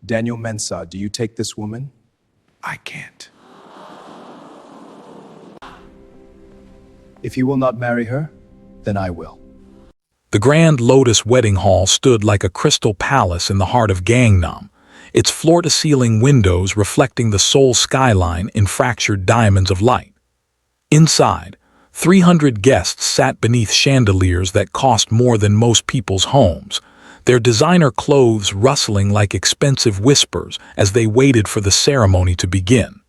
Daniel Mensah, do you take this woman? I can't. If you will not marry her, then I will. The Grand Lotus Wedding Hall stood like a crystal palace in the heart of Gangnam, its floor-to-ceiling windows reflecting the Seoul skyline in fractured diamonds of light. Inside, 300 guests sat beneath chandeliers that cost more than most people's homes, their designer clothes rustling like expensive whispers as they waited for the ceremony to begin.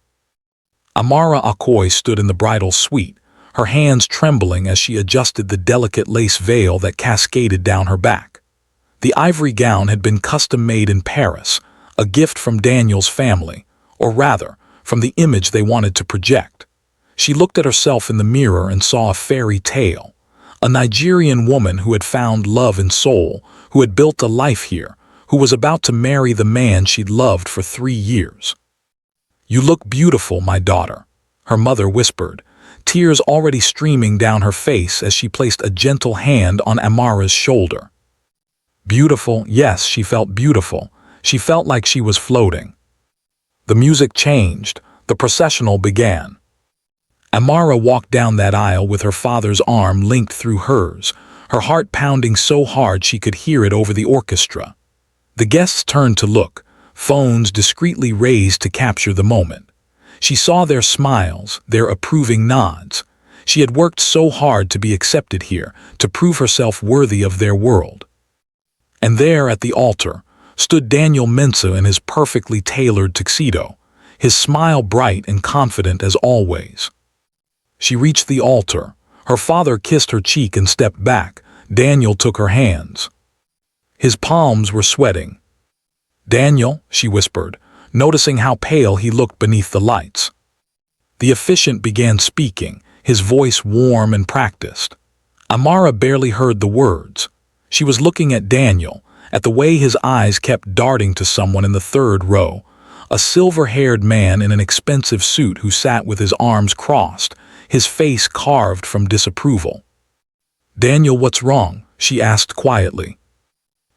Amara Akoy stood in the bridal suite, her hands trembling as she adjusted the delicate lace veil that cascaded down her back. The ivory gown had been custom-made in Paris, a gift from Daniel's family, or rather, from the image they wanted to project. She looked at herself in the mirror and saw a fairy tale, a Nigerian woman who had found love in Seoul, who had built a life here, who was about to marry the man she'd loved for 3 years. "You look beautiful, my daughter," her mother whispered, tears already streaming down her face as she placed a gentle hand on Amara's shoulder. Beautiful, yes, she felt beautiful. She felt like she was floating. The music changed. The processional began. Amara walked down that aisle with her father's arm linked through hers, her heart pounding so hard she could hear it over the orchestra. The guests turned to look, phones discreetly raised to capture the moment. She saw their smiles, their approving nods. She had worked so hard to be accepted here, to prove herself worthy of their world. And there at the altar stood Daniel Mensah in his perfectly tailored tuxedo, his smile bright and confident as always. She reached the altar. Her father kissed her cheek and stepped back. Daniel took her hands. His palms were sweating. "Daniel," she whispered, noticing how pale he looked beneath the lights. The officiant began speaking, his voice warm and practiced. Amara barely heard the words. She was looking at Daniel, at the way his eyes kept darting to someone in the third row, a silver-haired man in an expensive suit who sat with his arms crossed, his face carved from disapproval. "Daniel, what's wrong?" she asked quietly.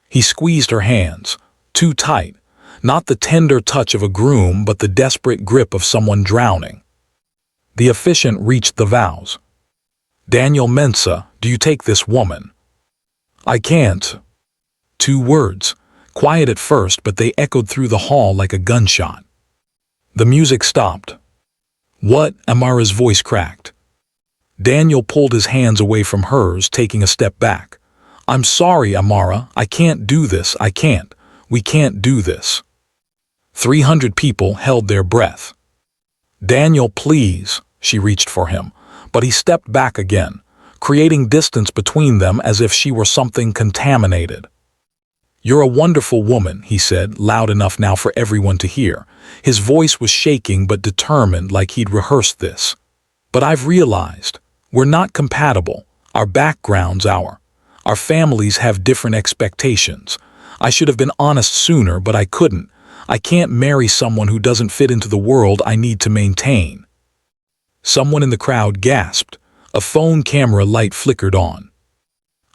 He squeezed her hands, too tight, not the tender touch of a groom but the desperate grip of someone drowning. The officiant reached the vows. "Daniel Mensah, do you take this woman?" "I can't." 2 words, quiet at first but they echoed through the hall like a gunshot. The music stopped. "What?" Amara's voice cracked. Daniel pulled his hands away from hers, taking a step back. "I'm sorry, Amara, I can't do this, I can't. We can't do this." 300 people held their breath. "Daniel, please," she reached for him, but he stepped back again, creating distance between them as if she were something contaminated. "You're a wonderful woman," he said, loud enough now for everyone to hear. His voice was shaking but determined, like he'd rehearsed this. "But I've realized, we're not compatible. Our backgrounds, our families have different expectations. I should have been honest sooner, but I couldn't. I can't marry someone who doesn't fit into the world I need to maintain." Someone in the crowd gasped. A phone camera light flickered on.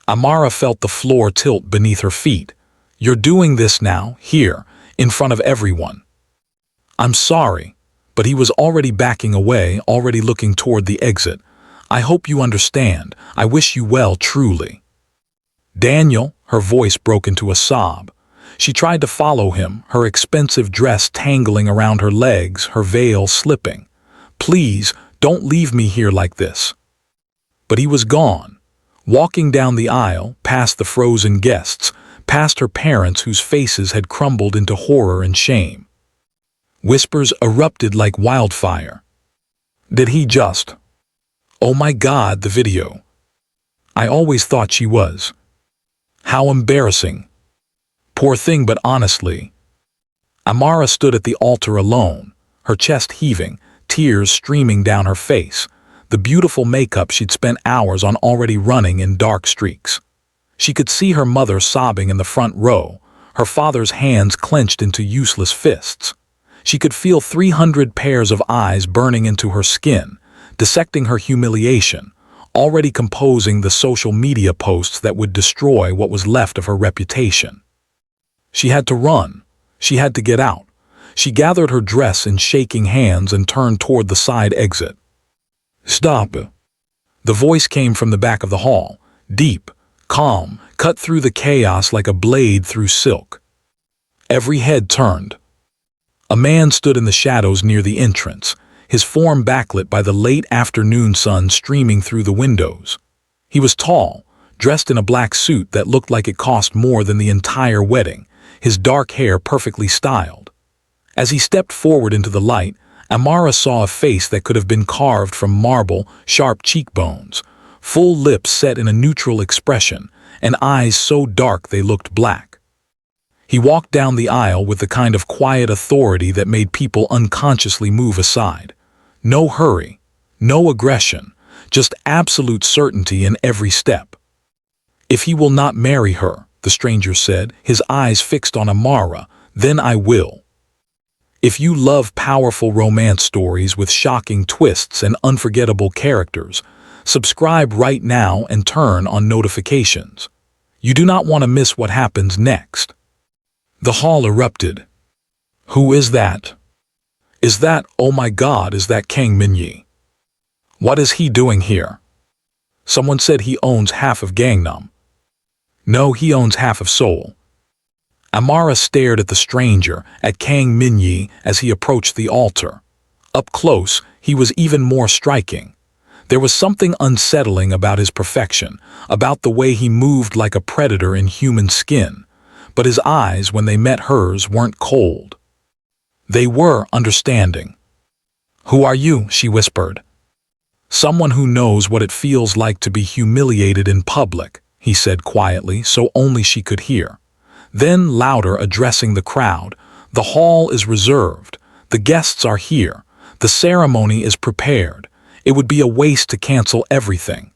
Amara felt the floor tilt beneath her feet. "You're doing this now, here, in front of everyone." "I'm sorry," but he was already backing away, already looking toward the exit. "I hope you understand. I wish you well, truly." "Daniel," her voice broke into a sob. She tried to follow him, her expensive dress tangling around her legs, her veil slipping. "Please, don't leave me here like this." But he was gone, walking down the aisle, past the frozen guests, past her parents whose faces had crumbled into horror and shame. Whispers erupted like wildfire. "Did he just? Oh my God, the video. I always thought she was. How embarrassing. Poor thing, but honestly." Amara stood at the altar alone, her chest heaving, tears streaming down her face. The beautiful makeup she'd spent hours on already running in dark streaks. She could see her mother sobbing in the front row, her father's hands clenched into useless fists. She could feel 300 pairs of eyes burning into her skin, dissecting her humiliation, already composing the social media posts that would destroy what was left of her reputation. She had to run. She had to get out. She gathered her dress in shaking hands and turned toward the side exit. "Stop!" The voice came from the back of the hall, deep, calm, cut through the chaos like a blade through silk. Every head turned. A man stood in the shadows near the entrance, his form backlit by the late afternoon sun streaming through the windows. He was tall, dressed in a black suit that looked like it cost more than the entire wedding, his dark hair perfectly styled. As he stepped forward into the light, Amara saw a face that could have been carved from marble, sharp cheekbones, full lips set in a neutral expression, and eyes so dark they looked black. He walked down the aisle with the kind of quiet authority that made people unconsciously move aside. No hurry, no aggression, just absolute certainty in every step. "If he will not marry her," the stranger said, his eyes fixed on Amara, "then I will." If you love powerful romance stories with shocking twists and unforgettable characters, subscribe right now and turn on notifications. You do not want to miss what happens next. The hall erupted. "Who is that? Is that, oh my God, is that Kang Min-jae? What is he doing here? Someone said he owns half of Gangnam." "No, he owns half of Seoul." Amara stared at the stranger, at Kang Min-jae, as he approached the altar. Up close, he was even more striking. There was something unsettling about his perfection, about the way he moved like a predator in human skin. But his eyes, when they met hers, weren't cold. They were understanding. "Who are you?" she whispered. "Someone who knows what it feels like to be humiliated in public," he said quietly, so only she could hear. Then, louder, addressing the crowd, "The hall is reserved. The guests are here. The ceremony is prepared. It would be a waste to cancel everything."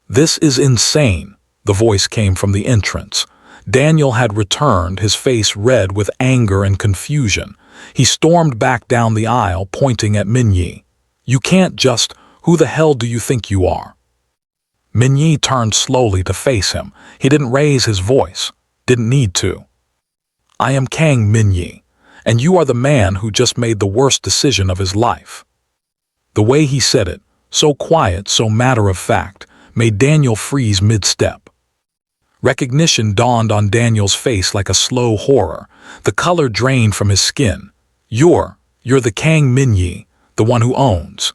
"This is insane," the voice came from the entrance. Daniel had returned, his face red with anger and confusion. He stormed back down the aisle, pointing at Min-jae. "You can't just, who the hell do you think you are?" Min-jae turned slowly to face him. He didn't raise his voice. Didn't need to. "I am Kang Min-jae, and you are the man who just made the worst decision of his life." The way he said it, so quiet, so matter-of-fact, made Daniel freeze mid-step. Recognition dawned on Daniel's face like a slow horror. The color drained from his skin. You're the Kang Min-jae, the one who owns."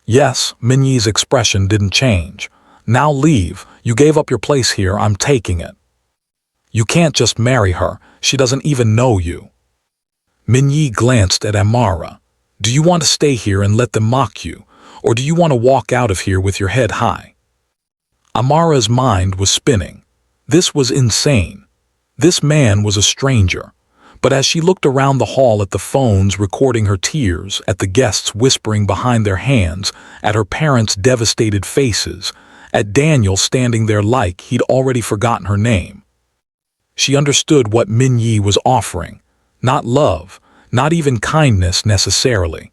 "Yes," Min-jae's expression didn't change. "Now leave. You gave up your place here. I'm taking it." "You can't just marry her. She doesn't even know you." Min-jae glanced at Amara. "Do you want to stay here and let them mock you, or do you want to walk out of here with your head high?" Amara's mind was spinning. This was insane. This man was a stranger. But as she looked around the hall at the phones recording her tears, at the guests whispering behind their hands, at her parents' devastated faces, at Daniel standing there like he'd already forgotten her name, she understood what Min-jae was offering. Not love, not even kindness necessarily.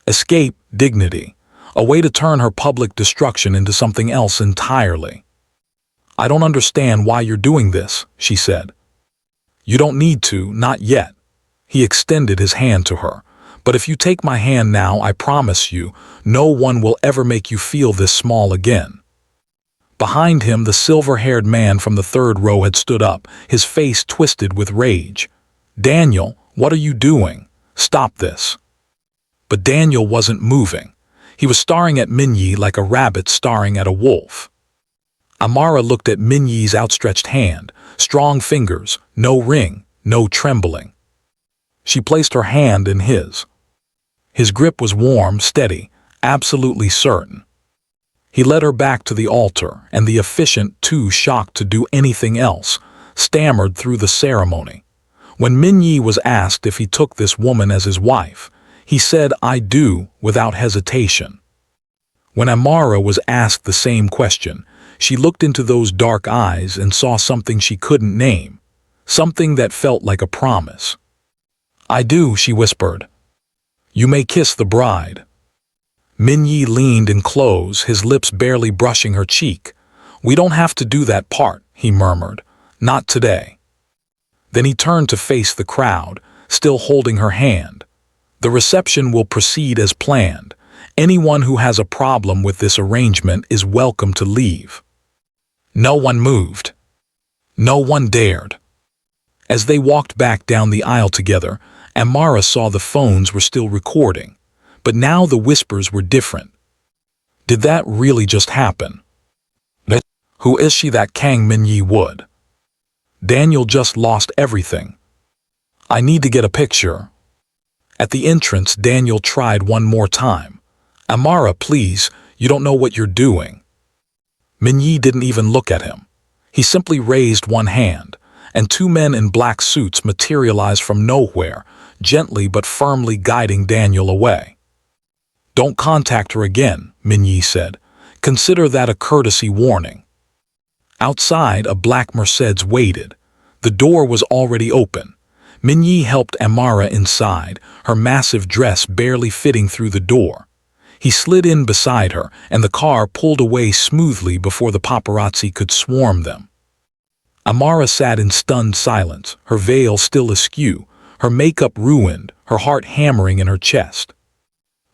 Escape, dignity, a way to turn her public destruction into something else entirely. "I don't understand why you're doing this," she said. "You don't need to, not yet." He extended his hand to her. "But if you take my hand now, I promise you, no one will ever make you feel this small again." Behind him, the silver-haired man from the third row had stood up, his face twisted with rage. "Daniel, what are you doing? Stop this." But Daniel wasn't moving. He was staring at Min-jae like a rabbit staring at a wolf. Amara looked at Min-jae's outstretched hand, strong fingers, no ring, no trembling. She placed her hand in his. His grip was warm, steady, absolutely certain. He led her back to the altar, and the officiant, too shocked to do anything else, stammered through the ceremony. When Min-jae was asked if he took this woman as his wife, he said, "I do," without hesitation. When Amara was asked the same question, she looked into those dark eyes and saw something she couldn't name, something that felt like a promise. "I do," she whispered. "You may kiss the bride." Min-jae leaned in close, his lips barely brushing her cheek. "We don't have to do that part," he murmured. "Not today." Then he turned to face the crowd, still holding her hand. The reception will proceed as planned. Anyone who has a problem with this arrangement is welcome to leave. No one moved. No one dared. As they walked back down the aisle together, Amara saw the phones were still recording, but now the whispers were different. Did that really just happen? Who is she that Kang Min-jae would? Daniel just lost everything. I need to get a picture. At the entrance, Daniel tried one more time. Amara, please, you don't know what you're doing. Min-jae didn't even look at him. He simply raised one hand, and two men in black suits materialized from nowhere, gently but firmly guiding Daniel away. Don't contact her again, Min-jae said. Consider that a courtesy warning. Outside, a black Mercedes waited. The door was already open. Min-jae helped Amara inside, her massive dress barely fitting through the door. He slid in beside her, and the car pulled away smoothly before the paparazzi could swarm them. Amara sat in stunned silence, her veil still askew, her makeup ruined, her heart hammering in her chest.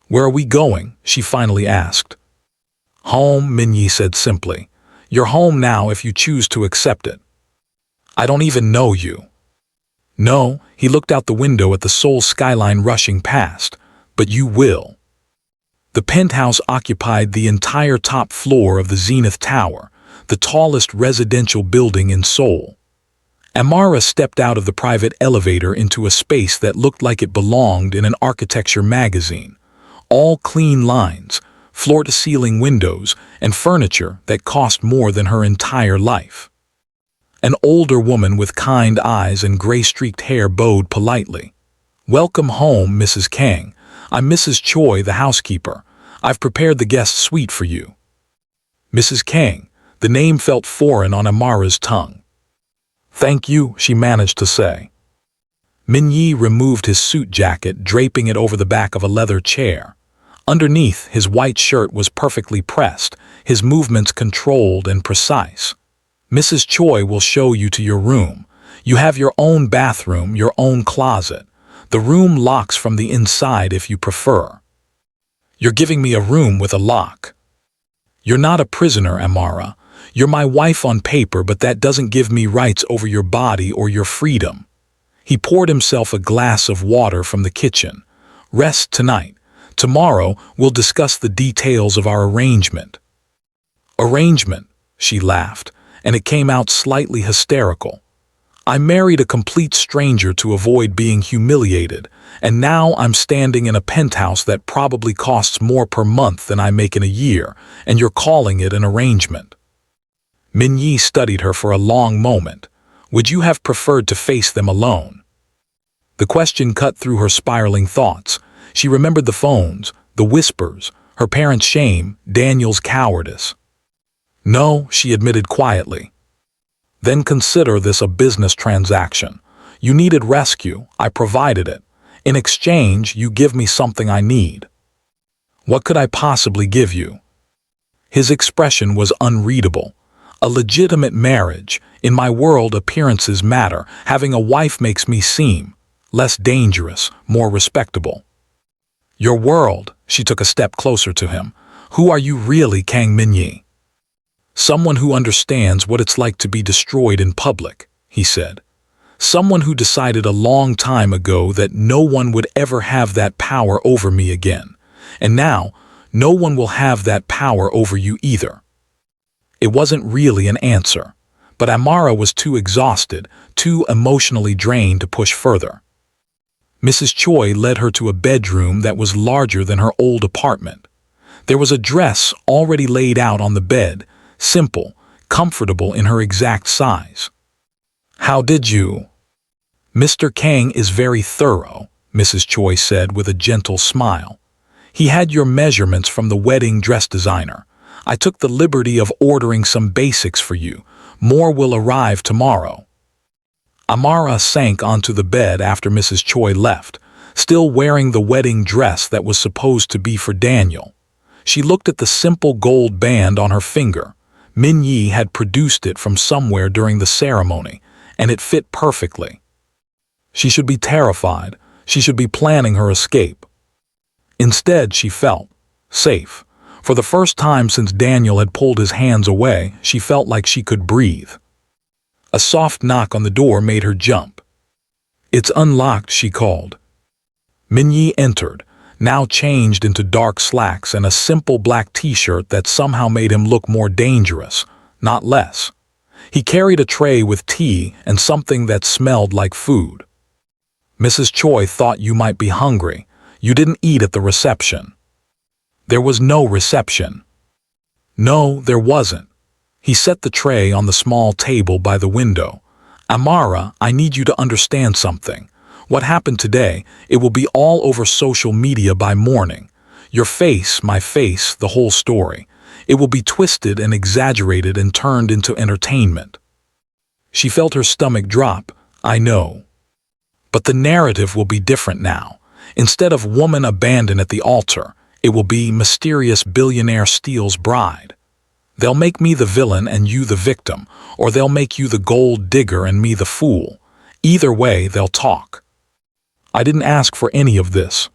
Where are we going? She finally asked. Home, Min-jae said simply. You're home now if you choose to accept it. I don't even know you. No, he looked out the window at the Seoul skyline rushing past, but you will. The penthouse occupied the entire top floor of the Zenith Tower, the tallest residential building in Seoul. Amara stepped out of the private elevator into a space that looked like it belonged in an architecture magazine. All clean lines, floor-to-ceiling windows, and furniture that cost more than her entire life. An older woman with kind eyes and gray-streaked hair bowed politely. Welcome home, Mrs. Kang. I'm Mrs. Choi, the housekeeper. I've prepared the guest suite for you. Mrs. Kang, the name felt foreign on Amara's tongue. Thank you, she managed to say. Min-jae removed his suit jacket, draping it over the back of a leather chair. Underneath, his white shirt was perfectly pressed, his movements controlled and precise. Mrs. Choi will show you to your room. You have your own bathroom, your own closet. The room locks from the inside if you prefer. You're giving me a room with a lock. You're not a prisoner, Amara. You're my wife on paper, but that doesn't give me rights over your body or your freedom. He poured himself a glass of water from the kitchen. Rest tonight. Tomorrow, we'll discuss the details of our arrangement. Arrangement, she laughed, and it came out slightly hysterical. I married a complete stranger to avoid being humiliated, and now I'm standing in a penthouse that probably costs more per month than I make in a year, and you're calling it an arrangement. Min-jae studied her for a long moment. Would you have preferred to face them alone? The question cut through her spiraling thoughts. She remembered the phones, the whispers, her parents' shame, Daniel's cowardice. No, she admitted quietly. Then consider this a business transaction. You needed rescue, I provided it. In exchange, you give me something I need. What could I possibly give you? His expression was unreadable. A legitimate marriage. In my world, appearances matter. Having a wife makes me seem less dangerous, more respectable. Your world, she took a step closer to him. Who are you really, Kang Min-jae? Someone who understands what it's like to be destroyed in public, he said. Someone who decided a long time ago that no one would ever have that power over me again. And now, no one will have that power over you either. It wasn't really an answer, but Amara was too exhausted, too emotionally drained to push further. Mrs. Choi led her to a bedroom that was larger than her old apartment. There was a dress already laid out on the bed, simple, comfortable in her exact size. How did you? Mr. Kang is very thorough, Mrs. Choi said with a gentle smile. He had your measurements from the wedding dress designer. I took the liberty of ordering some basics for you. More will arrive tomorrow. Amara sank onto the bed after Mrs. Choi left, still wearing the wedding dress that was supposed to be for Daniel. She looked at the simple gold band on her finger. Min-jae had produced it from somewhere during the ceremony, and it fit perfectly. She should be terrified. She should be planning her escape. Instead, she felt safe. For the first time since Daniel had pulled his hands away, she felt like she could breathe. A soft knock on the door made her jump. "It's unlocked," she called. Min-jae entered, now changed into dark slacks and a simple black t-shirt that somehow made him look more dangerous, not less. He carried a tray with tea and something that smelled like food. "Mrs. Choi thought you might be hungry. You didn't eat at the reception." There was no reception. No, there wasn't. He set the tray on the small table by the window. "Amara, I need you to understand something. What happened today, it will be all over social media by morning. Your face, my face, the whole story. It will be twisted and exaggerated and turned into entertainment." She felt her stomach drop. "I know. But the narrative will be different now. Instead of woman abandoned at the altar, it will be mysterious billionaire steals bride. They'll make me the villain and you the victim, or they'll make you the gold digger and me the fool. Either way, they'll talk. I didn't ask for any of this."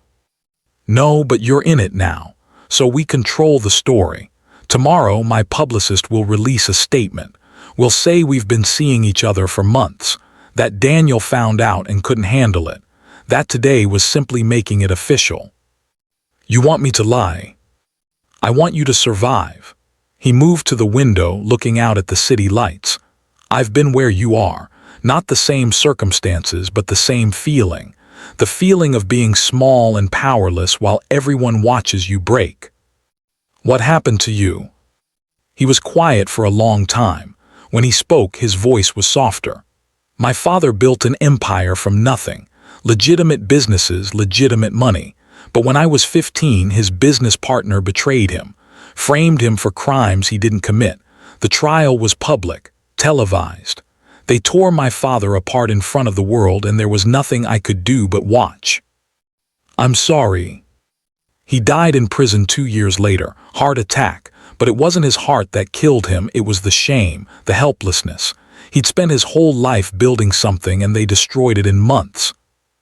"No, but you're in it now, so we control the story. Tomorrow, my publicist will release a statement. We'll say we've been seeing each other for months, that Daniel found out and couldn't handle it, that today was simply making it official. You want me to lie? I want you to survive." He moved to the window, looking out at the city lights. "I've been where you are, not the same circumstances, but the same feeling. The feeling of being small and powerless while everyone watches you break." "What happened to you?" He was quiet for a long time. When he spoke, his voice was softer. "My father built an empire from nothing. Legitimate businesses, legitimate money. But when I was 15, his business partner betrayed him, framed him for crimes he didn't commit. The trial was public, televised. They tore my father apart in front of the world and there was nothing I could do but watch. I'm sorry." He died in prison 2 years later, heart attack, but it wasn't his heart that killed him, it was the shame, the helplessness. He'd spent his whole life building something and they destroyed it in months.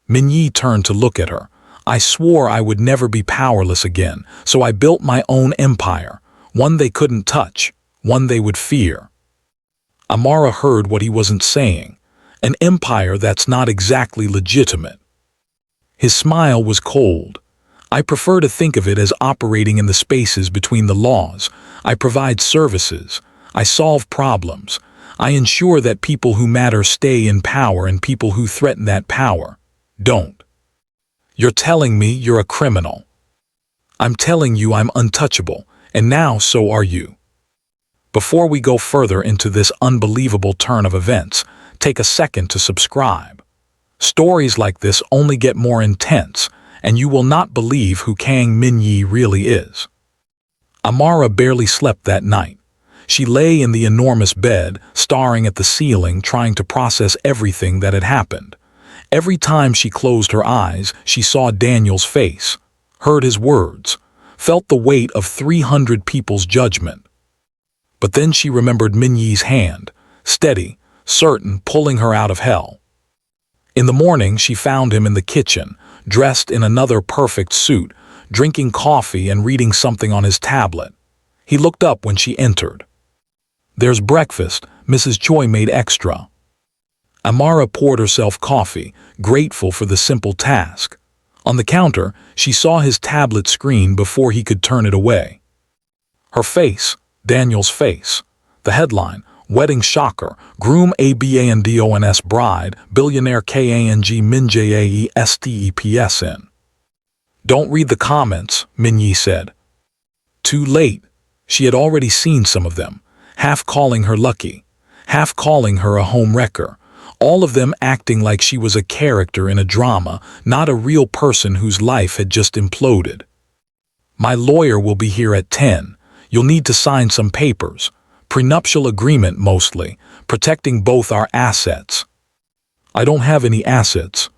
Min-jae turned to look at her. "I swore I would never be powerless again, so I built my own empire, one they couldn't touch, one they would fear." Amara heard what he wasn't saying. An empire that's not exactly legitimate. His smile was cold. "I prefer to think of it as operating in the spaces between the laws. I provide services. I solve problems. I ensure that people who matter stay in power and people who threaten that power don't. You're telling me you're a criminal. I'm telling you I'm untouchable, and now so are you." Before we go further into this unbelievable turn of events, take a second to subscribe. Stories like this only get more intense, and you will not believe who Kang Min-jae really is. Amara barely slept that night. She lay in the enormous bed, staring at the ceiling, trying to process everything that had happened. Every time she closed her eyes, she saw Daniel's face, heard his words, felt the weight of 300 people's judgment. But then she remembered Min-jae's hand, steady, certain, pulling her out of hell. In the morning, she found him in the kitchen, dressed in another perfect suit, drinking coffee and reading something on his tablet. He looked up when she entered. "There's breakfast, Mrs. Choi made extra." Amara poured herself coffee, grateful for the simple task. On the counter, she saw his tablet screen before he could turn it away. Her face, Daniel's face. The headline, "Wedding Shocker, Groom Abandons Bride, Billionaire Kang Min-jae Stepsn." "Don't read the comments," Min-jae said. Too late. She had already seen some of them, half calling her lucky, half calling her a home wrecker. All of them acting like she was a character in a drama, not a real person whose life had just imploded. "My lawyer will be here at 10. You'll need to sign some papers. Prenuptial agreement mostly, protecting both our assets." "I don't have any assets."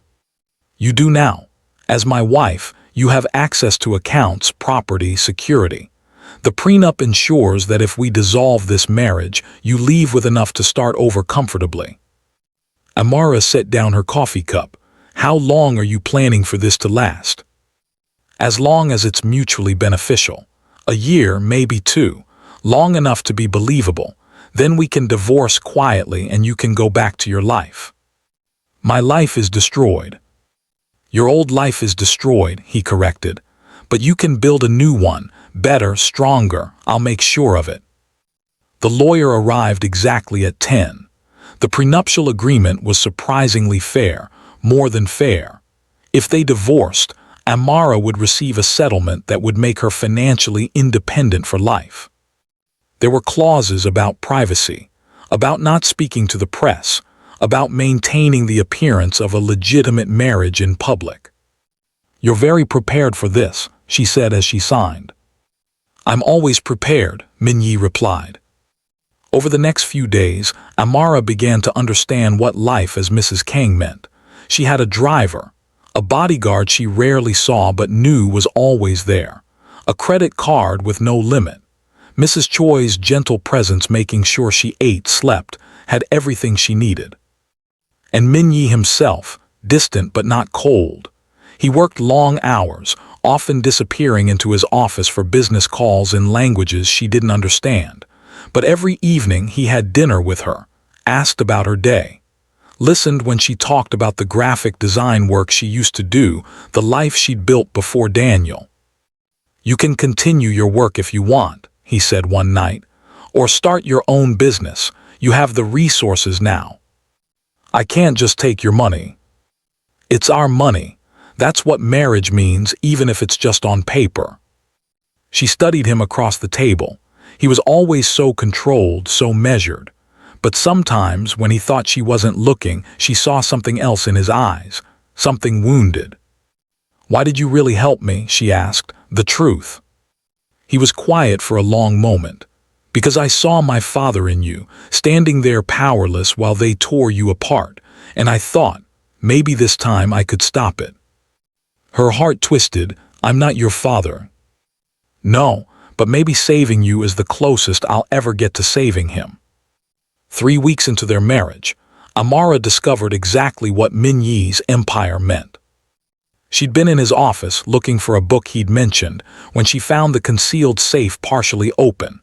"You do now. As my wife, you have access to accounts, property, security. The prenup ensures that if we dissolve this marriage, you leave with enough to start over comfortably." Amara set down her coffee cup. How long are you planning for this to last? As long as it's mutually beneficial. A year, maybe 2. Long enough to be believable. Then we can divorce quietly and you can go back to your life. My life is destroyed. Your old life is destroyed, he corrected. But you can build a new one, better, stronger, I'll make sure of it. The lawyer arrived exactly at 10. The prenuptial agreement was surprisingly fair, more than fair. If they divorced, Amara would receive a settlement that would make her financially independent for life. There were clauses about privacy, about not speaking to the press, about maintaining the appearance of a legitimate marriage in public. You're very prepared for this, she said as she signed. I'm always prepared, Min-jae replied. Over the next few days, Amara began to understand what life as Mrs. Kang meant. She had a driver, a bodyguard she rarely saw but knew was always there, a credit card with no limit. Mrs. Choi's gentle presence making sure she ate, slept, had everything she needed. And Min-jae himself, distant but not cold. He worked long hours, often disappearing into his office for business calls in languages she didn't understand. But every evening he had dinner with her, asked about her day, listened when she talked about the graphic design work she used to do, the life she'd built before Daniel. You can continue your work if you want, he said one night, or start your own business. You have the resources now. I can't just take your money. It's our money. That's what marriage means, even if it's just on paper. She studied him across the table. He was always so controlled, so measured. But sometimes, when he thought she wasn't looking, she saw something else in his eyes, something wounded. Why did you really help me? She asked. The truth. He was quiet for a long moment. Because I saw my father in you, standing there powerless while they tore you apart, and I thought, maybe this time I could stop it. Her heart twisted. I'm not your father. No, but maybe saving you is the closest I'll ever get to saving him. 3 weeks into their marriage, Amara discovered exactly what Min-jae's empire meant. She'd been in his office looking for a book he'd mentioned when she found the concealed safe partially open.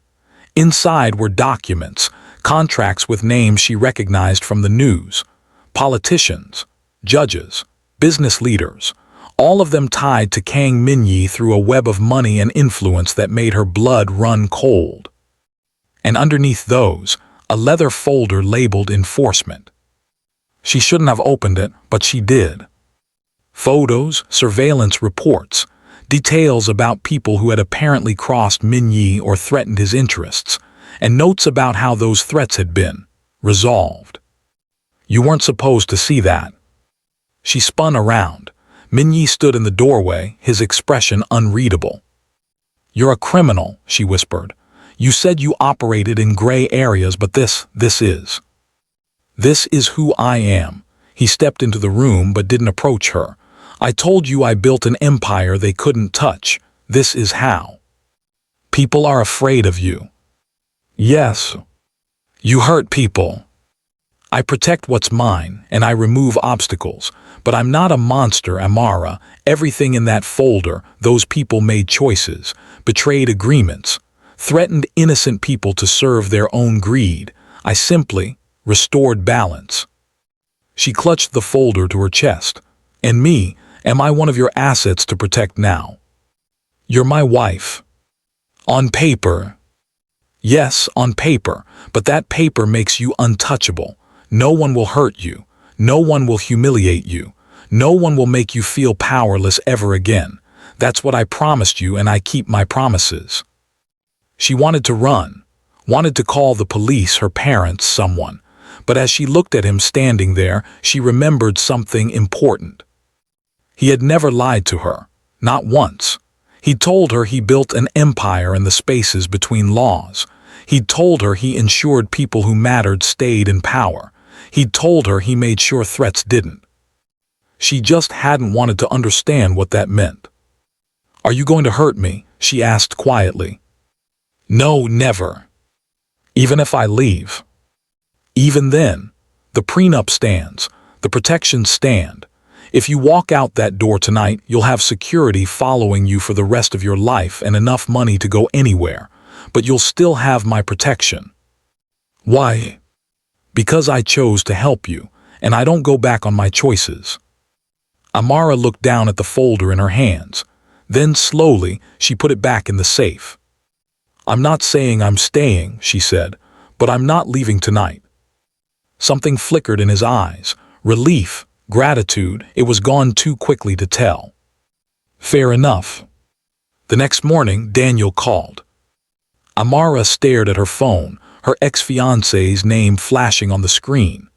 Inside were documents, contracts with names she recognized from the news, politicians, judges, business leaders, all of them tied to Kang Min-jae through a web of money and influence that made her blood run cold. And underneath those, a leather folder labeled enforcement. She shouldn't have opened it, but she did. Photos, surveillance reports, details about people who had apparently crossed Min-jae or threatened his interests, and notes about how those threats had been resolved. You weren't supposed to see that. She spun around. Min-jae stood in the doorway, his expression unreadable. You're a criminal, she whispered. You said you operated in gray areas, but this is. This is who I am. He stepped into the room but didn't approach her. I told you I built an empire they couldn't touch. This is how. People are afraid of you. Yes. You hurt people. I protect what's mine, and I remove obstacles. But I'm not a monster, Amara. Everything in that folder, those people made choices, betrayed agreements, threatened innocent people to serve their own greed. I simply restored balance. She clutched the folder to her chest. And me, am I one of your assets to protect now? You're my wife. On paper. Yes, on paper, but that paper makes you untouchable. No one will hurt you. No one will humiliate you. No one will make you feel powerless ever again. That's what I promised you, and I keep my promises. She wanted to run, wanted to call the police, her parents, someone. But as she looked at him standing there, she remembered something important. He had never lied to her, not once. He'd told her he built an empire in the spaces between laws. He'd told her he ensured people who mattered stayed in power. He'd told her he made sure threats didn't. She just hadn't wanted to understand what that meant. Are you going to hurt me? She asked quietly. No, never. Even if I leave. Even then, the prenup stands, the protections stand. If you walk out that door tonight, you'll have security following you for the rest of your life and enough money to go anywhere, but you'll still have my protection. Why? Because I chose to help you, and I don't go back on my choices. Amara looked down at the folder in her hands. Then slowly, she put it back in the safe. I'm not saying I'm staying, she said, but I'm not leaving tonight. Something flickered in his eyes. Relief, gratitude, it was gone too quickly to tell. Fair enough. The next morning, Daniel called. Amara stared at her phone, her ex-fiancé's name flashing on the screen.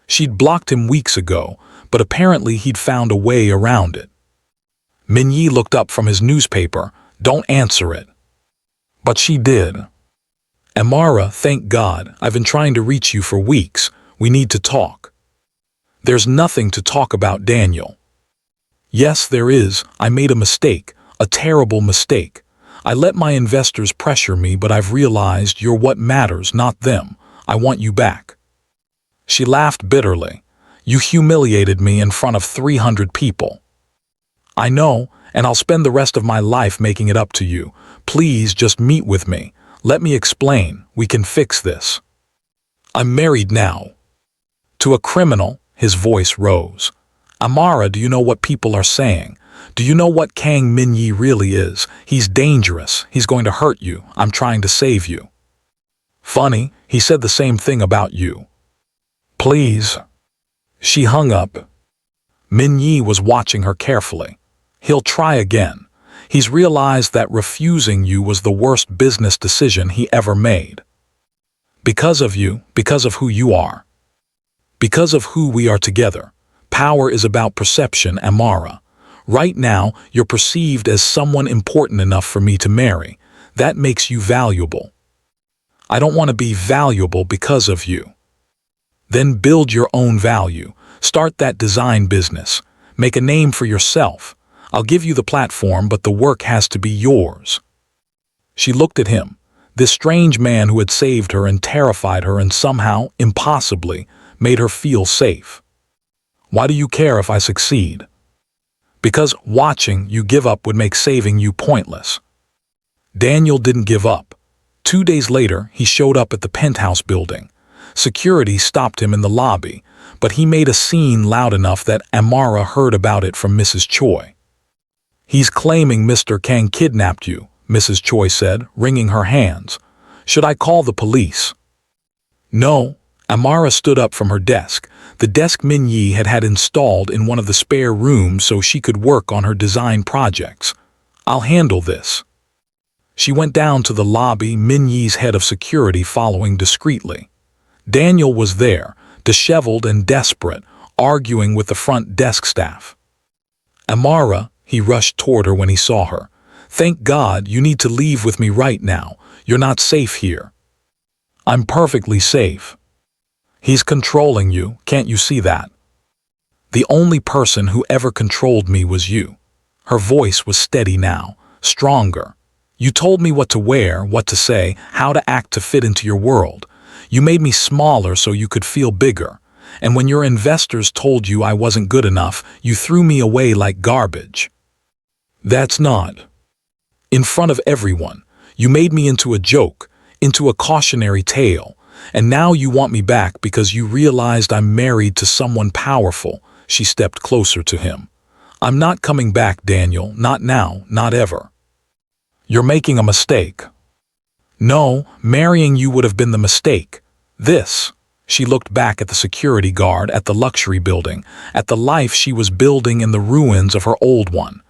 She'd blocked him weeks ago, but apparently he'd found a way around it. Min-jae looked up from his newspaper. Don't answer it. But she did. Amara, thank God, I've been trying to reach you for weeks. We need to talk. There's nothing to talk about, Daniel. Yes, there is. I made a mistake, a terrible mistake. I let my investors pressure me, but I've realized you're what matters, not them. I want you back. She laughed bitterly. You humiliated me in front of 300 people. I know, and I'll spend the rest of my life making it up to you. Please just meet with me. Let me explain. We can fix this. I'm married now. To a criminal, his voice rose. Amara, do you know what people are saying? Do you know what Kang Min-jae really is? He's dangerous. He's going to hurt you. I'm trying to save you. Funny, he said the same thing about you. Please. She hung up. Min-jae was watching her carefully. He'll try again. He's realized that refusing you was the worst business decision he ever made. Because of you, because of who you are. Because of who we are together. Power is about perception, Amara. Right now, you're perceived as someone important enough for me to marry. That makes you valuable. I don't want to be valuable because of you. Then build your own value. Start that design business. Make a name for yourself. I'll give you the platform, but the work has to be yours. She looked at him, this strange man who had saved her and terrified her and somehow, impossibly, made her feel safe. Why do you care if I succeed? Because watching you give up would make saving you pointless. Daniel didn't give up. 2 days later, he showed up at the penthouse building. Security stopped him in the lobby, but he made a scene loud enough that Amara heard about it from Mrs. Choi. He's claiming Mr. Kang kidnapped you, Mrs. Choi said, wringing her hands. Should I call the police? No. Amara stood up from her desk, the desk Min-jae had had installed in one of the spare rooms so she could work on her design projects. I'll handle this. She went down to the lobby, Min-jae's head of security following discreetly. Daniel was there, disheveled and desperate, arguing with the front desk staff. Amara, he rushed toward her when he saw her. Thank God, you need to leave with me right now. You're not safe here. I'm perfectly safe. He's controlling you, can't you see that? The only person who ever controlled me was you. Her voice was steady now, stronger. You told me what to wear, what to say, how to act to fit into your world. You made me smaller so you could feel bigger. And when your investors told you I wasn't good enough, you threw me away like garbage. That's not. In front of everyone, you made me into a joke, into a cautionary tale. And now you want me back because you realized I'm married to someone powerful. She stepped closer to him. I'm not coming back, Daniel, not now, not ever. You're making a mistake. No, marrying you would have been the mistake. This. She looked back at the security guard, at the luxury building, at the life she was building in the ruins of her old one.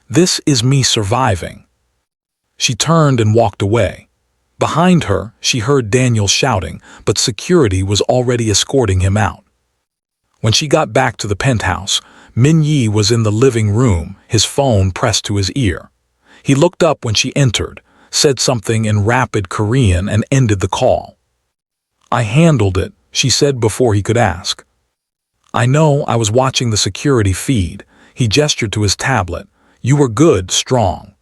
This is me surviving. She turned and walked away. Behind her, she heard Daniel shouting, but security was already escorting him out. When she got back to the penthouse, Min-jae was in the living room, his phone pressed to his ear. He looked up when she entered, said something in rapid Korean and ended the call. I handled it, she said before he could ask. I know, I was watching the security feed. He gestured to his tablet. You were good, strong.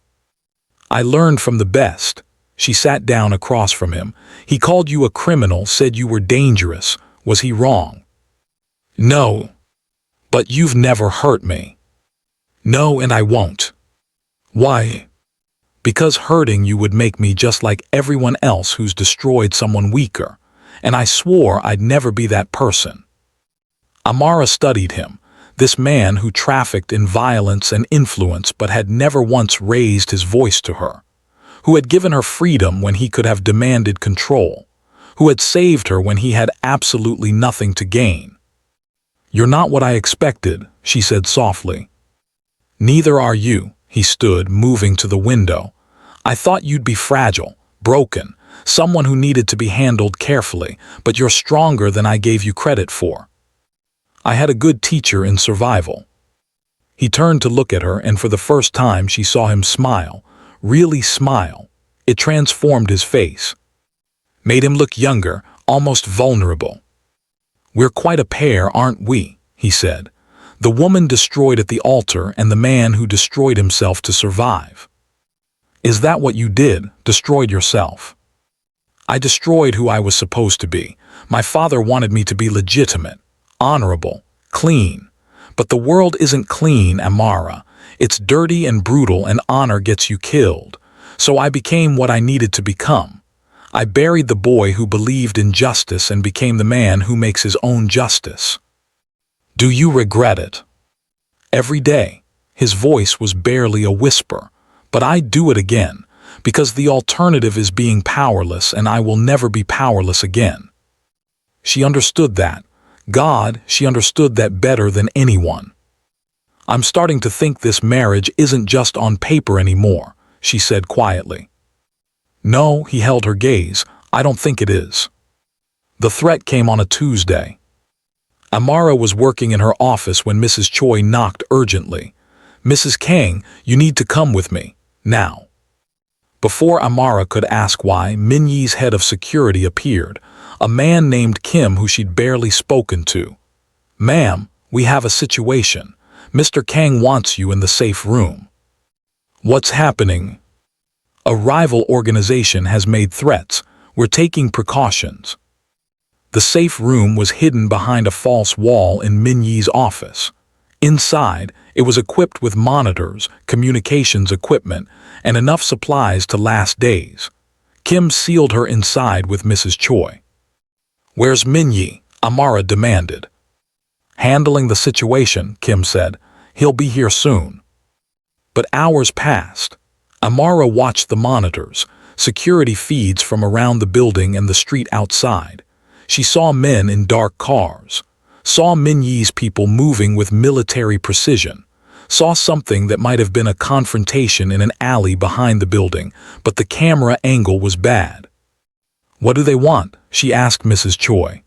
I learned from the best. She sat down across from him. He called you a criminal, said you were dangerous. Was he wrong? No. But you've never hurt me. No, and I won't. Why? Because hurting you would make me just like everyone else who's destroyed someone weaker, and I swore I'd never be that person. Amara studied him, this man who trafficked in violence and influence but had never once raised his voice to her, who had given her freedom when he could have demanded control, who had saved her when he had absolutely nothing to gain. You're not what I expected, she said softly. Neither are you, he stood, moving to the window. I thought you'd be fragile, broken, someone who needed to be handled carefully, but you're stronger than I gave you credit for. I had a good teacher in survival. He turned to look at her, and for the first time she saw him smile, really smile. It transformed his face, made him look younger, almost vulnerable. We're quite a pair, aren't we? He said. The woman destroyed at the altar and the man who destroyed himself to survive. Is that what you did, destroyed yourself? I destroyed who I was supposed to be. My father wanted me to be legitimate, honorable, clean. But the world isn't clean, Amara. It's dirty and brutal, and honor gets you killed. So I became what I needed to become. I buried the boy who believed in justice and became the man who makes his own justice. Do you regret it? Every day. His voice was barely a whisper. But I'd do it again, because the alternative is being powerless, and I will never be powerless again. She understood that. God, she understood that better than anyone. I'm starting to think this marriage isn't just on paper anymore, she said quietly. No, he held her gaze. I don't think it is. The threat came on a Tuesday. Amara was working in her office when Mrs. Choi knocked urgently. Mrs. Kang, you need to come with me, now. Before Amara could ask why, Min-jae's head of security appeared, a man named Kim who she'd barely spoken to. Ma'am, we have a situation. Mr. Kang wants you in the safe room. What's happening? A rival organization has made threats. We're taking precautions. The safe room was hidden behind a false wall in Min-jae's office. Inside, it was equipped with monitors, communications equipment, and enough supplies to last days. Kim sealed her inside with Mrs. Choi. Where's Min-jae? Amara demanded. Handling the situation, Kim said. He'll be here soon. But hours passed. Amara watched the monitors, security feeds from around the building and the street outside. She saw men in dark cars, saw Min-jae's people moving with military precision, saw something that might have been a confrontation in an alley behind the building, but the camera angle was bad. What do they want? She asked Mrs. Choi.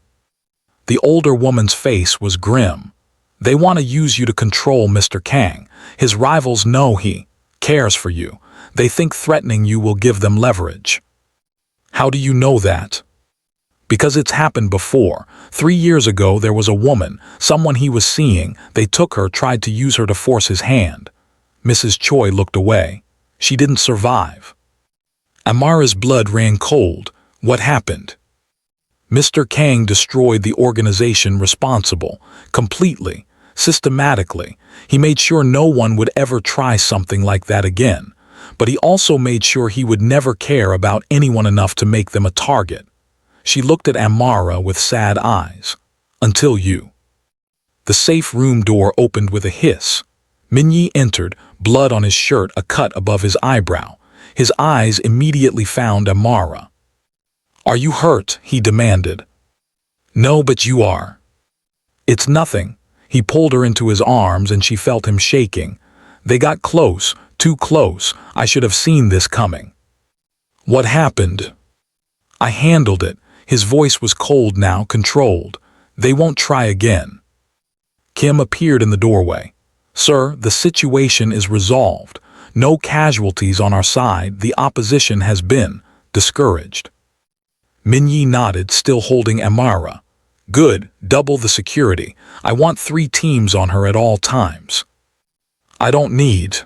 The older woman's face was grim. They want to use you to control Mr. Kang. His rivals know he cares for you. They think threatening you will give them leverage. How do you know that? Because it's happened before. 3 years ago there was a woman, someone he was seeing. They took her, tried to use her to force his hand. Mrs. Choi looked away. She didn't survive. Amara's blood ran cold. What happened? Mr. Kang destroyed the organization responsible, completely, systematically. He made sure no one would ever try something like that again. But he also made sure he would never care about anyone enough to make them a target. She looked at Amara with sad eyes. Until you. The safe room door opened with a hiss. Min-jae entered, blood on his shirt, a cut above his eyebrow. His eyes immediately found Amara. Are you hurt? He demanded. No, but you are. It's nothing. He pulled her into his arms and she felt him shaking. They got close, too close. I should have seen this coming. What happened? I handled it. His voice was cold now, controlled. They won't try again. Kim appeared in the doorway. Sir, the situation is resolved. No casualties on our side. The opposition has been discouraged. Min-jae nodded, still holding Amara. Good, double the security. I want 3 teams on her at all times. I don't need.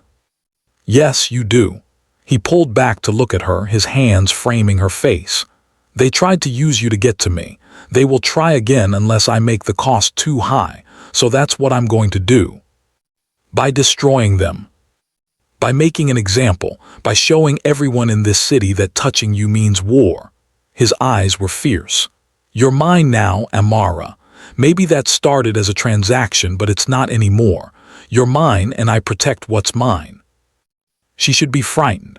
Yes, you do. He pulled back to look at her, his hands framing her face. They tried to use you to get to me. They will try again unless I make the cost too high. so that's what I'm going to do. By destroying them. By making an example, by showing everyone in this city that touching you means war. His eyes were fierce. You're mine now, Amara. Maybe that started as a transaction, but it's not anymore. You're mine and I protect what's mine. She should be frightened,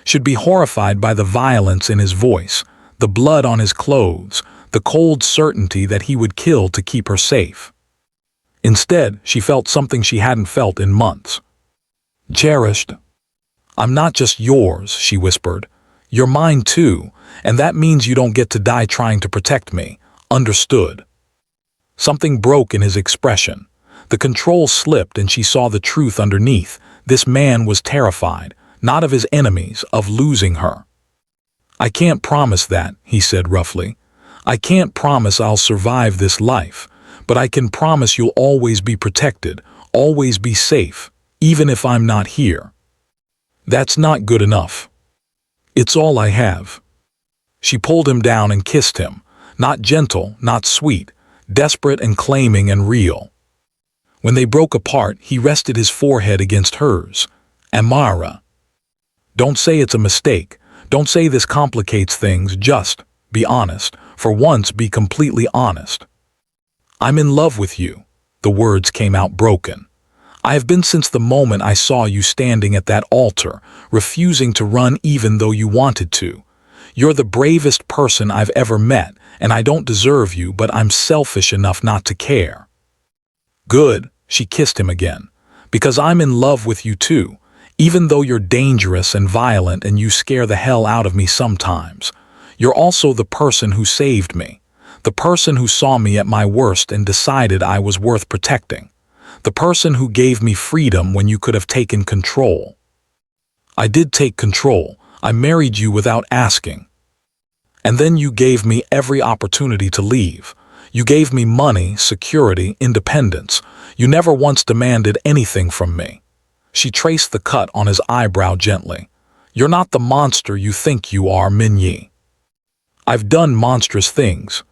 should be horrified by the violence in his voice, the blood on his clothes, the cold certainty that he would kill to keep her safe. Instead, she felt something she hadn't felt in months. Cherished. I'm not just yours, she whispered. You're mine too, and that means you don't get to die trying to protect me. Understood? Something broke in his expression. The control slipped and she saw the truth underneath. This man was terrified, not of his enemies, of losing her. I can't promise that, he said roughly. I can't promise I'll survive this life, but I can promise you'll always be protected, always be safe, even if I'm not here. That's not good enough. It's all I have. She pulled him down and kissed him, not gentle, not sweet, desperate and claiming and real. When they broke apart, he rested his forehead against hers. Amara. Don't say it's a mistake. Don't say this complicates things. Just be honest. For once, be completely honest. I'm in love with you. The words came out broken. I have been since the moment I saw you standing at that altar, refusing to run even though you wanted to. You're the bravest person I've ever met, and I don't deserve you, but I'm selfish enough not to care. Good, she kissed him again, because I'm in love with you too, even though you're dangerous and violent and you scare the hell out of me sometimes. You're also the person who saved me, the person who saw me at my worst and decided I was worth protecting, the person who gave me freedom when you could have taken control. I did take control. I married you without asking. And then you gave me every opportunity to leave. You gave me money, security, independence. You never once demanded anything from me. She traced the cut on his eyebrow gently. You're not the monster you think you are, Min-jae. I've done monstrous things.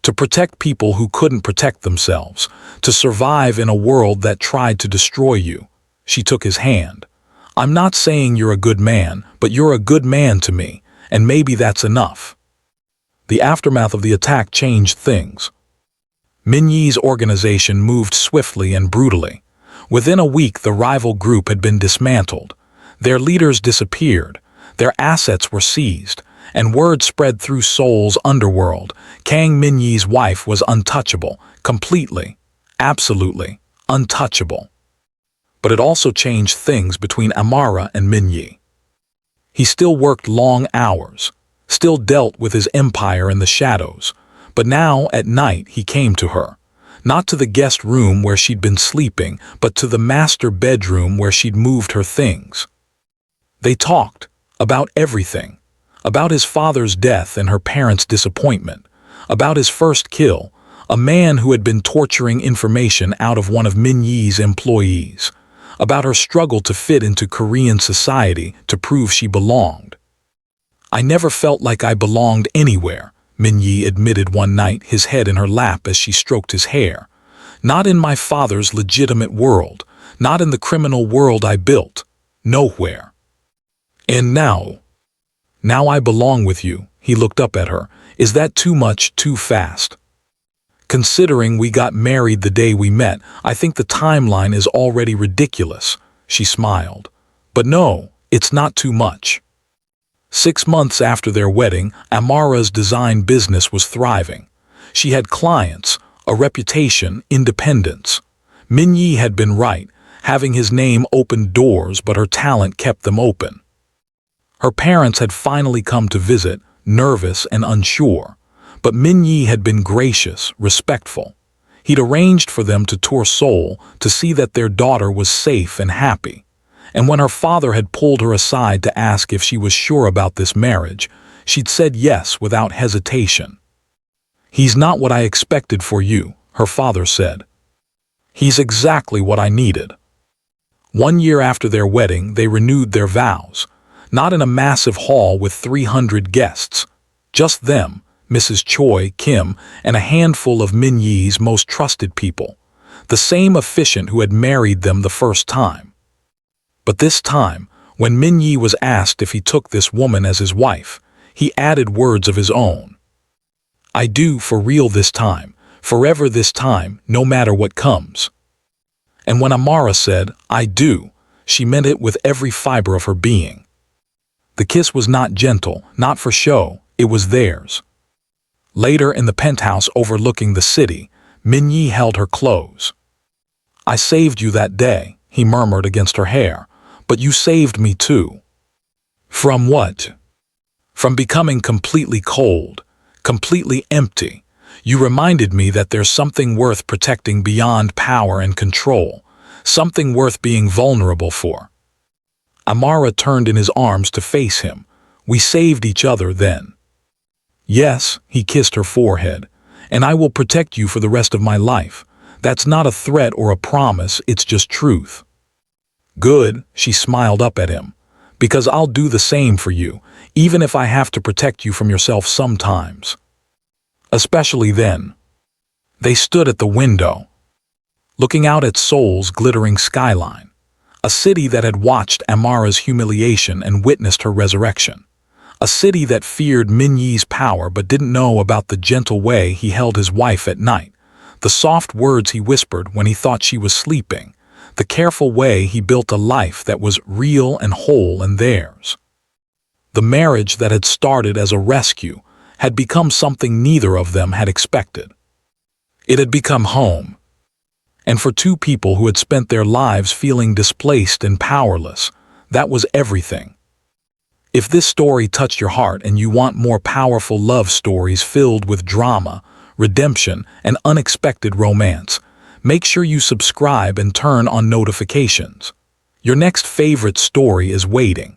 To protect people who couldn't protect themselves. To survive in a world that tried to destroy you. She took his hand. I'm not saying you're a good man, but you're a good man to me, and maybe that's enough. The aftermath of the attack changed things. Min-jae's organization moved swiftly and brutally. Within a week, the rival group had been dismantled. Their leaders disappeared. Their assets were seized, and word spread through Seoul's underworld. Kang Min-jae's wife was untouchable, completely, absolutely untouchable. But it also changed things between Amara and Min-jae. He still worked long hours, still dealt with his empire in the shadows, but now at night he came to her, not to the guest room where she'd been sleeping, but to the master bedroom where she'd moved her things. They talked about everything, about his father's death and her parents' disappointment, about his first kill, a man who had been torturing information out of one of Min-jae's employees, about her struggle to fit into Korean society to prove she belonged. I never felt like I belonged anywhere, Min-jae admitted one night, his head in her lap as she stroked his hair. Not in my father's legitimate world, not in the criminal world I built, nowhere. And now I belong with you, he looked up at her. Is that too much, too fast? Considering we got married the day we met, I think the timeline is already ridiculous, she smiled. But no, it's not too much. 6 months after their wedding, Amara's design business was thriving. She had clients, a reputation, independence. Min-jae had been right, having his name opened doors, but her talent kept them open. Her parents had finally come to visit, nervous and unsure. But Min-jae had been gracious, respectful. He'd arranged for them to tour Seoul to see that their daughter was safe and happy. And when her father had pulled her aside to ask if she was sure about this marriage, she'd said yes without hesitation. He's not what I expected for you, her father said. He's exactly what I needed. 1 year after their wedding, they renewed their vows. Not in a massive hall with 300 guests. Just them, Mrs. Choi, Kim, and a handful of Min-jae's most trusted people. the same officiant who had married them the first time. But this time, when Min-jae was asked if he took this woman as his wife, he added words of his own. "I do for real this time, forever this time, no matter what comes." And when Amara said, "I do," she meant it with every fiber of her being. The kiss was not gentle, not for show, it was theirs. Later in the penthouse overlooking the city, Min-jae held her close. "I saved you that day," he murmured against her hair, "but you saved me too." From what? From becoming completely cold, completely empty. You reminded me that there's something worth protecting beyond power and control, something worth being vulnerable for. Amara turned in his arms to face him. "We saved each other then." "Yes," he kissed her forehead, "and I will protect you for the rest of my life. That's not a threat or a promise, it's just truth." "Good," she smiled up at him, "because I'll do the same for you, even if I have to protect you from yourself sometimes. Especially then." They stood at the window, looking out at Seoul's glittering skyline, a city that had watched Amara's humiliation and witnessed her resurrection, a city that feared Min-jae's power but didn't know about the gentle way he held his wife at night, the soft words he whispered when he thought she was sleeping, the careful way he built a life that was real and whole and theirs. The marriage that had started as a rescue had become something neither of them had expected. It had become home. And for two people who had spent their lives feeling displaced and powerless, that was everything. If this story touched your heart and you want more powerful love stories filled with drama, redemption, and unexpected romance, make sure you subscribe and turn on notifications. Your next favorite story is waiting.